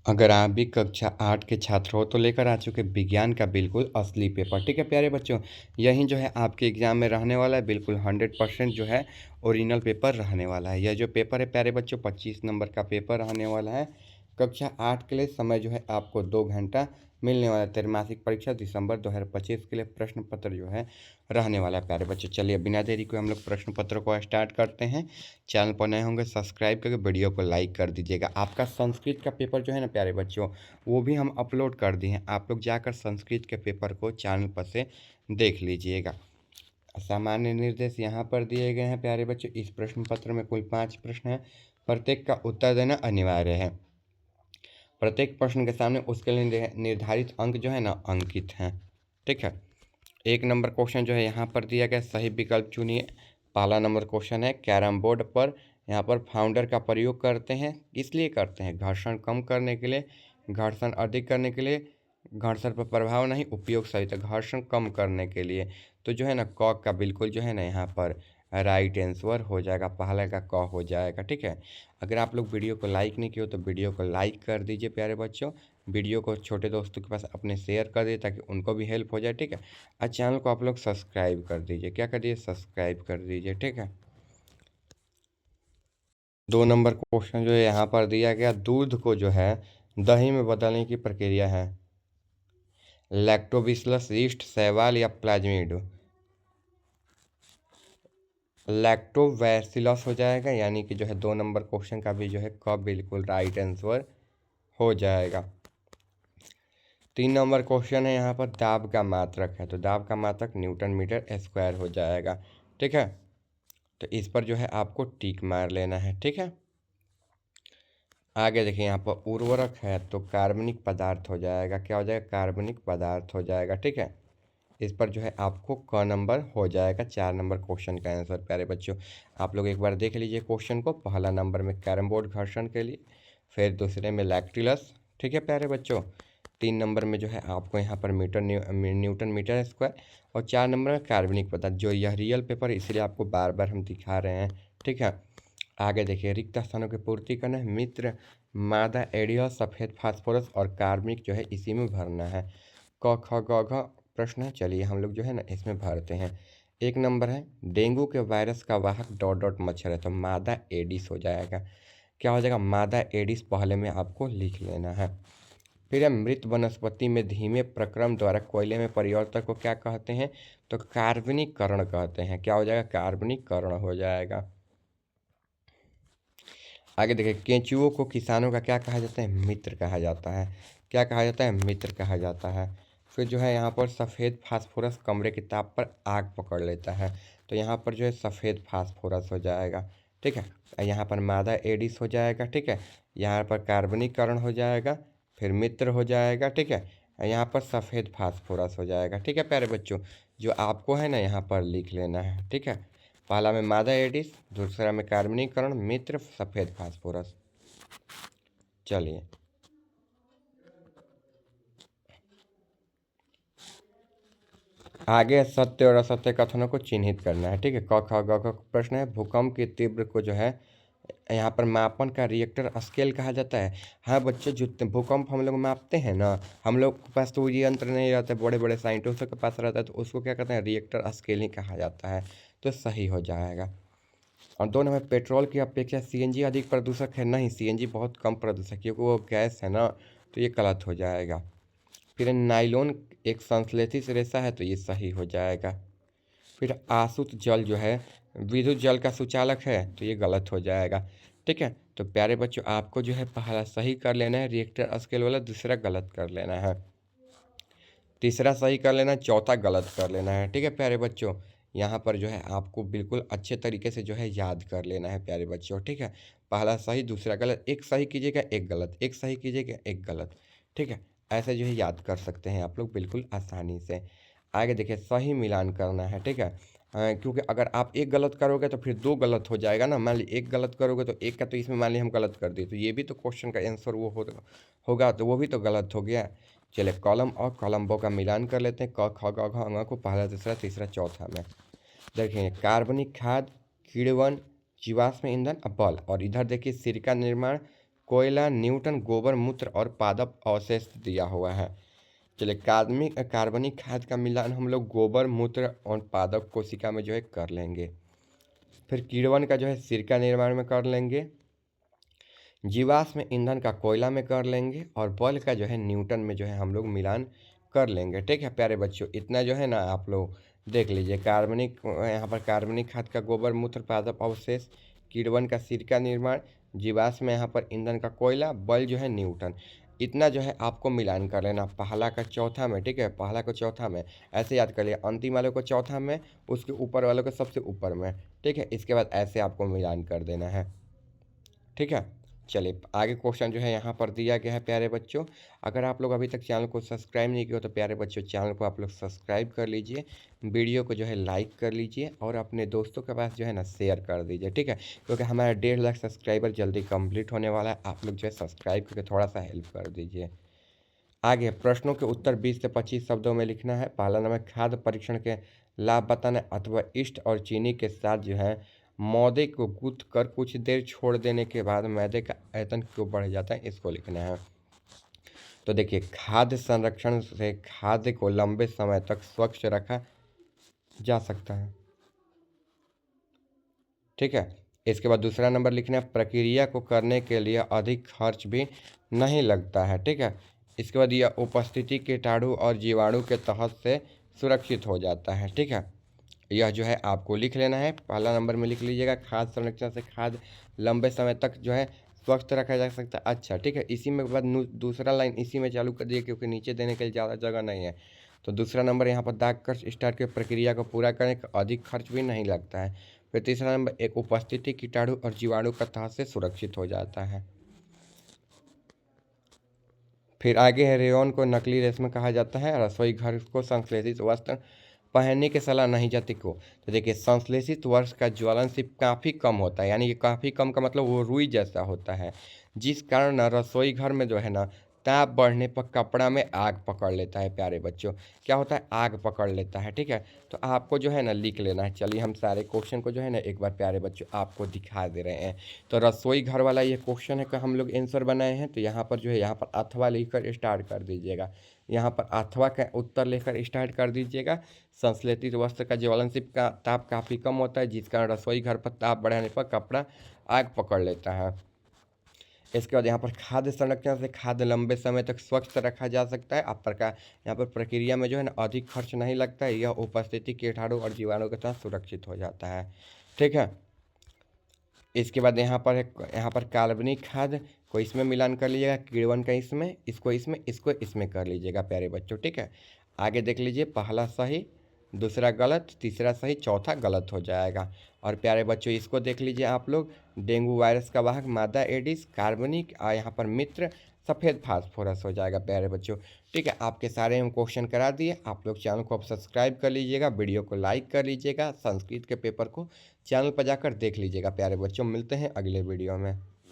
अगर आप भी कक्षा 8 के छात्र हो तो लेकर आ चुके विज्ञान का बिल्कुल असली पेपर। ठीक है प्यारे बच्चों, यही जो है आपके एग्ज़ाम में रहने वाला है, बिल्कुल 100% जो है ओरिजिनल पेपर रहने वाला है। यह जो पेपर है प्यारे बच्चों 25 नंबर का पेपर रहने वाला है। कक्षा 8 के लिए समय जो है आपको 2 घंटा मिलने वाला है। त्रैमासिक परीक्षा दिसंबर 2025 के लिए प्रश्न पत्र जो है रहने वाला है प्यारे बच्चों। चलिए बिना देरी को हम लोग प्रश्न पत्र को स्टार्ट करते हैं। चैनल पर नए होंगे सब्सक्राइब करके वीडियो को लाइक कर दीजिएगा। आपका संस्कृत का पेपर जो है ना प्यारे बच्चों, वो भी हम अपलोड कर दिए हैं। आप लोग जाकर संस्कृत के पेपर को चैनल पर से देख लीजिएगा। सामान्य निर्देश यहाँ पर दिए गए हैं प्यारे बच्चों। इस प्रश्न पत्र में कुल 5 प्रश्न हैं, प्रत्येक का उत्तर देना अनिवार्य है। प्रत्येक प्रश्न के सामने उसके लिए निर्धारित अंक जो है ना अंकित हैं। ठीक है, 1 नंबर क्वेश्चन जो है यहाँ पर दिया गया, सही विकल्प चुनिए। पहला नंबर क्वेश्चन है, कैरम बोर्ड पर यहाँ पर फाउंडर का प्रयोग करते हैं, इसलिए करते हैं घर्षण कम करने के लिए, घर्षण अधिक करने के लिए, घर्षण पर प्रभाव नहीं, उपयोग सही। तो घर्षण कम करने के लिए, तो जो है ना क का बिल्कुल जो है ना यहाँ पर राइट आंसर हो जाएगा, पहला का क हो जाएगा। ठीक है, अगर आप लोग वीडियो को लाइक नहीं किए हो तो वीडियो को लाइक कर दीजिए प्यारे बच्चों। वीडियो को छोटे दोस्तों के पास अपने शेयर कर दीजिए ताकि उनको भी हेल्प हो जाए। ठीक है, और चैनल को आप लोग सब्सक्राइब कर दीजिए। क्या कर दीजिए, सब्सक्राइब कर दीजिए। ठीक है, 2 नंबर क्वेश्चन जो है यहाँ पर दिया गया, दूध को जो है दही में बदलने की प्रक्रिया है, लैक्टोबिसिलस यीस्ट, शैवाल या प्लाज्मिड। लैक्टोबैसिलस हो जाएगा, यानी कि जो है 2 नंबर क्वेश्चन का भी जो है क बिल्कुल राइट आंसर हो जाएगा। 3 नंबर क्वेश्चन है, यहाँ पर दाब का मात्रक है, तो दाब का मात्रक न्यूटन मीटर स्क्वायर हो जाएगा। ठीक है, तो इस पर जो है आपको टिक मार लेना है। ठीक है, आगे देखिए यहाँ पर उर्वरक है तो कार्बनिक पदार्थ हो जाएगा। क्या हो जाएगा, कार्बनिक पदार्थ हो जाएगा। ठीक है, इस पर जो है आपको क नंबर हो जाएगा। 4 नंबर क्वेश्चन का आंसर प्यारे बच्चों, आप लोग एक बार देख लीजिए क्वेश्चन को। पहला नंबर में कैरम बोर्ड घर्षण के लिए, फिर दूसरे में लैक्टिलस। ठीक है प्यारे बच्चों, 3 नंबर में जो है आपको यहाँ पर न्यूटन मीटर स्क्वायर, और 4 नंबर में कार्बनिक पदार्थ। जो यह रियल पेपर है इसलिए आपको बार बार हम दिखा रहे हैं। ठीक है, आगे देखिए, रिक्त स्थानों की पूर्ति करना है, मित्र मादा एडिया, सफ़ेद फास्फोरस और कार्बनिक जो है इसी में भरना है। क ख ग घ प्रश्न है, चलिए हम लोग जो है ना इसमें भरते हैं। 1 नंबर है, डेंगू के वायरस का वाहक डॉट डॉट मच्छर है, तो मादा एडिस हो जाएगा। क्या हो जाएगा, मादा एडिस पहले में आपको लिख लेना है। फिर है, मृत वनस्पति में धीमे प्रक्रम द्वारा कोयले में परिवर्तन को क्या कहते हैं, तो कार्बनिककरण कहते हैं। क्या हो जाएगा, कार्बनिककरण हो जाएगा। आगे देखिए, केंचुओं को किसानों का क्या कहा जाता है, मित्र कहा जाता है। क्या कहा जाता है, मित्र कहा जाता है। फिर जो है यहाँ पर सफ़ेद फास्फोरस कमरे की ताप पर आग पकड़ लेता है, तो यहाँ पर जो है सफ़ेद फास्फोरस हो जाएगा। ठीक है, यहाँ पर मादा एडिस हो जाएगा। ठीक है, यहाँ पर कार्बनिककरण हो जाएगा, फिर मित्र हो जाएगा। ठीक है, यहाँ पर सफ़ेद फास्फोरस हो जाएगा। ठीक है प्यारे बच्चों, जो आपको है ना यहाँ पर लिख लेना है। ठीक है, पहला में मादा एडिस, दूसरा में कार्बनीकरण, मित्र, सफ़ेद फास्फोरस। चलिए आगे सत्य और असत्य कथनों को चिन्हित करना है। ठीक है, क ख ग घ प्रश्न है, भूकंप की तीव्र को जो है यहाँ पर मापन का रिएक्टर स्केल कहा जाता है। हाँ बच्चों, जो भूकंप हम लोग मापते हैं ना, हम लोग के पास तो वो यंत्र नहीं रहता, बड़े बड़े साइंटिस्टों के पास रहता है, तो उसको क्या कहते हैं, रिएक्टर स्केल ही कहा जाता है। तो सही हो जाएगा। और 2 नंबर, पेट्रोल की अपेक्षा सीएनजी अधिक प्रदूषक है, नहीं सीएनजी बहुत कम प्रदूषक, क्योंकि वो गैस है ना, तो ये गलत हो जाएगा। फिर नाइलॉन एक संश्लेषित रेशा है, तो ये सही हो जाएगा। फिर आसुत जल जो है विद्युत जल का सुचालक है, तो ये गलत हो जाएगा। ठीक है, तो प्यारे बच्चों आपको जो है पहला सही कर लेना है रिएक्टर स्केल वाला, दूसरा गलत कर लेना है, तीसरा सही कर लेना है, चौथा गलत कर लेना है। ठीक है प्यारे बच्चों, यहाँ पर जो है आपको बिल्कुल अच्छे तरीके से जो है याद कर लेना है प्यारे बच्चों। ठीक है, पहला सही दूसरा गलत, एक सही कीजिएगा एक गलत, एक सही कीजिएगा एक गलत। ठीक है, ऐसे जो है याद कर सकते हैं आप लोग बिल्कुल आसानी से। आगे देखिए, सही मिलान करना है। ठीक है, क्योंकि अगर आप एक गलत करोगे तो फिर 2 गलत हो जाएगा ना। मान लीजिए एक गलत करोगे तो एक का, तो इसमें मान लीजिए हम गलत कर दिए, तो ये भी तो क्वेश्चन का आंसर वो होगा, तो वो भी तो गलत हो गया। चलिए कॉलम और कॉलम्बो का मिलान कर लेते हैं, क ख ग घ ङ को पहला दूसरा तीसरा चौथा में। देखिए, कार्बनिक खाद, कीड़वन, जीवाश्म ईंधन, बल, और इधर देखिए सिरका निर्माण, कोयला, न्यूटन, गोबर, मूत्र और पादप अवशेष दिया हुआ है। चलिए, कार्बनिक खाद का मिलान हम लोग गोबर, मूत्र और पादप कोशिका में जो है कर लेंगे। फिर कीड़वन का जो है सिरका निर्माण में कर लेंगे। जीवाश्म ईंधन का कोयला में कर लेंगे और बल का जो है न्यूटन में जो है हम लोग मिलान कर लेंगे। ठीक है प्यारे बच्चों, इतना जो है ना आप लोग देख लीजिए। यहाँ पर कार्बनिक खाद का गोबर, मूत्र, पादप अवशेष, कीड़वन का सिरका निर्माण, जीवाश्म में यहाँ पर ईंधन का कोयला, बल जो है न्यूटन, इतना जो है आपको मिलान कर लेना पहला का चौथा में। ठीक है, पहला को चौथा में ऐसे याद कर लिया, अंतिम वालों को चौथा में, उसके ऊपर वालों को सबसे ऊपर में। ठीक है, इसके बाद ऐसे आपको मिलान कर देना है। ठीक है, चलिए आगे क्वेश्चन जो है यहाँ पर दिया गया है प्यारे बच्चों। अगर आप लोग अभी तक चैनल को सब्सक्राइब नहीं किया तो प्यारे बच्चों चैनल को आप लोग सब्सक्राइब कर लीजिए, वीडियो को जो है लाइक कर लीजिए और अपने दोस्तों के पास जो है ना शेयर कर दीजिए। ठीक है, क्योंकि हमारा 1.5 लाख सब्सक्राइबर जल्दी कंप्लीट होने वाला है। आप लोग जो है सब्सक्राइब करके थोड़ा सा हेल्प कर दीजिए। आगे प्रश्नों के उत्तर 20 से 25 शब्दों में लिखना है। पहला नंबर, खाद्य परीक्षण के लाभ बताना अथवा ईस्ट और चीनी के साथ जो है मैदे को गूंथ कर कुछ देर छोड़ देने के बाद मैदे का आयतन क्यों बढ़ जाता है, इसको लिखना है। तो देखिए, खाद्य संरक्षण से खाद्य को लंबे समय तक स्वच्छ रखा जा सकता है। ठीक है, इसके बाद दूसरा नंबर लिखना है, प्रक्रिया को करने के लिए अधिक खर्च भी नहीं लगता है। ठीक है, इसके बाद यह उपस्थिति कीटाणु और जीवाणु के तहत से सुरक्षित हो जाता है। ठीक है, यह जो है आपको लिख लेना है। पहला नंबर में लिख लीजिएगा, खाद्य संरक्षण से खाद्य लंबे समय तक जो है स्वस्थ रखा जा सकता है। अच्छा ठीक है, इसी में बाद दूसरा लाइन इसी में चालू कर दिए क्योंकि नीचे देने के लिए ज़्यादा जगह नहीं है। तो दूसरा नंबर यहाँ पर दाग कर स्टार्ट के प्रक्रिया को पूरा करने का अधिक खर्च भी नहीं लगता है। फिर तीसरा नंबर, एक उपस्थिति कीटाणु और जीवाणु का तह से सुरक्षित हो जाता है। फिर आगे है, रेयॉन को नकली रेशम कहा जाता है। रसोई घर को संश्लेषित वस्त्र पहनने की सलाह नहीं जाती को। तो देखिए, संश्लेषित वस्त्र का ज्वलनशील काफ़ी कम होता है, यानी कि काफ़ी कम का मतलब वो रुई जैसा होता है, जिस कारण ना रसोई घर में जो है ना ताप बढ़ने पर कपड़ा में आग पकड़ लेता है। प्यारे बच्चों, क्या होता है, आग पकड़ लेता है। ठीक है, तो आपको जो है ना लिख लेना है। चलिए हम सारे क्वेश्चन को जो है ना एक बार प्यारे बच्चों आपको दिखा दे रहे हैं। तो रसोई घर वाला ये क्वेश्चन है कि हम लोग आंसर बनाए हैं। तो यहाँ पर जो है यहाँ पर अथवा लिखकर स्टार्ट कर दीजिएगा। यहाँ पर अथवा का उत्तर लेकर स्टार्ट कर दीजिएगा। संश्लेषित वस्त्र का ज्वलनशील का ताप काफ़ी कम होता है, जिस कारण रसोई घर पर ताप बढ़ाने पर कपड़ा आग पकड़ लेता है। इसके बाद यहाँ पर खाद्य संरक्षण से खाद्य लंबे समय तक स्वच्छ रखा जा सकता है। आप प्रकार यहाँ पर प्रक्रिया में जो है ना अधिक खर्च नहीं लगता है। यह उपस्थिति कीटाणु और जीवाणु के साथ सुरक्षित हो जाता है। ठीक है, इसके बाद यहाँ पर है, यहाँ पर कार्बनिक खाद को इसमें मिलान कर लीजिएगा, कीड़वन का इसमें, इसको इसमें कर लीजिएगा प्यारे बच्चों। ठीक है, आगे देख लीजिए, पहला सही, दूसरा गलत, तीसरा सही, चौथा गलत हो जाएगा। और प्यारे बच्चों इसको देख लीजिए आप लोग, डेंगू वायरस का वाहक मादा एडिस, कार्बनिक और यहाँ पर मित्र सफ़ेद फास्फोरस हो जाएगा प्यारे बच्चों। ठीक है, आपके सारे हम क्वेश्चन करा दिए। आप लोग चैनल को अब सब्सक्राइब कर लीजिएगा, वीडियो को लाइक कर लीजिएगा, संस्कृत के पेपर को चैनल पर जाकर देख लीजिएगा प्यारे बच्चों। मिलते हैं अगले वीडियो में।